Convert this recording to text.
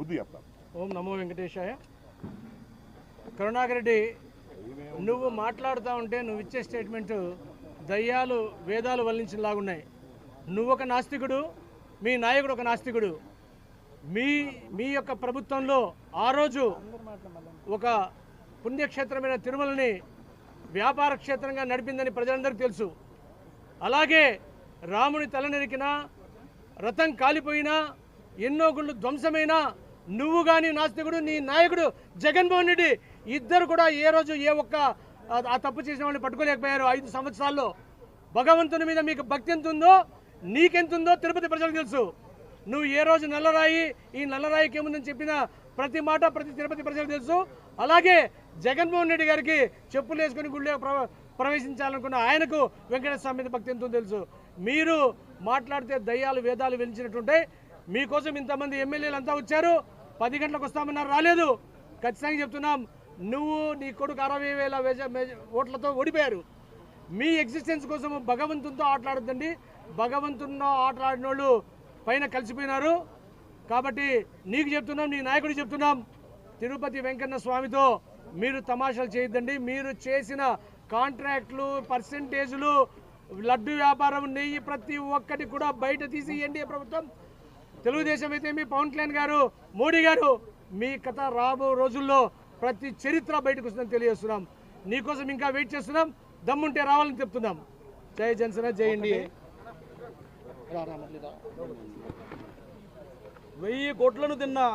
అభివృద్ధి చేస్తాం. ఓం నమో వెంకటేశాయ. కరుణాకర్ రెడ్డి, నువ్వు మాట్లాడుతూ ఉంటే నువ్వు ఇచ్చే స్టేట్మెంట్ దయ్యాలు వేదాలు వల్లించేలాగున్నాయి. నువ్వు ఒక నాస్తికుడు, మీ నాయకుడు ఒక నాస్తికుడు. మీ యొక్క ప్రభుత్వంలో ఆ రోజు ఒక పుణ్యక్షేత్రమైన తిరుమలని వ్యాపార క్షేత్రంగా నడిపిందని ప్రజలందరికీ తెలుసు. అలాగే రాముని తలనరికినా, రథం కాలిపోయినా, ఎన్నో గుళ్ళు ధ్వంసమైనా నువ్వు కానీ నాస్తికుడు, నీ నాయకుడు జగన్మోహన్ రెడ్డి ఇద్దరు కూడా ఏ రోజు ఏ ఒక్క ఆ తప్పు చేసిన వాళ్ళని పట్టుకోలేకపోయారు 5 సంవత్సరాల్లో. భగవంతుని మీద మీకు భక్తి ఎంత ఉందో, నీకెంతుందో తిరుపతి ప్రజలకు తెలుసు. నువ్వు ఏ రోజు నల్లరాయి, ఈ నల్లరాయికి ఏముందని చెప్పిన ప్రతి మాట ప్రతి తిరుపతి ప్రజలకు తెలుసు. అలాగే జగన్మోహన్ రెడ్డి గారికి చెప్పులు వేసుకొని గుళ్ళో ప్రవేశించాలనుకున్న ఆయనకు వెంకటేశ్వర స్వామి మీద భక్తి ఎంతో తెలుసు. మీరు మాట్లాడితే దయ్యాలు వేదాలు వెలిచినట్టుంటాయి. మీకోసం ఇంతమంది ఎమ్మెల్యేలు అంతా వచ్చారు, 10 గంటలకు వస్తామన్నారు, రాలేదు. ఖచ్చితంగా చెప్తున్నాం, నువ్వు నీ కొడుకు 60,000 ఓట్లతో ఓడిపోయారు. మీ ఎగ్జిస్టెన్స్ కోసం భగవంతునితో ఆటలాడొద్దండి. భగవంతునితో ఆటలాడిన వాళ్ళు పైన కలిసిపోయినారు. కాబట్టి నీకు చెప్తున్నాం, నీ నాయకుడికి చెప్తున్నాం, తిరుపతి వెంకన్న స్వామితో మీరు తమాషాలు చేయొద్దండి. మీరు చేసిన కాంట్రాక్ట్లు, పర్సెంటేజులు, లడ్డు వ్యాపారం, నెయ్యి ప్రతి ఒక్కటి కూడా బయట తీసి ఎన్డీఏ ప్రభుత్వం, తెలుగుదేశం అయితే మీ పవన్ కళ్యాణ్ గారు, మోడీ గారు, మీ కథ రాబో రోజుల్లో ప్రతి చరిత్ర బయటకు వస్తుందని తెలియజేస్తున్నాం. నీకోసం ఇంకా వెయిట్ చేస్తున్నాం. దమ్ముంటే రావాలని చెప్తున్నాం. జై జనసేన, జై ఎన్డీఏ. 1000 కోట్లను తిన్నా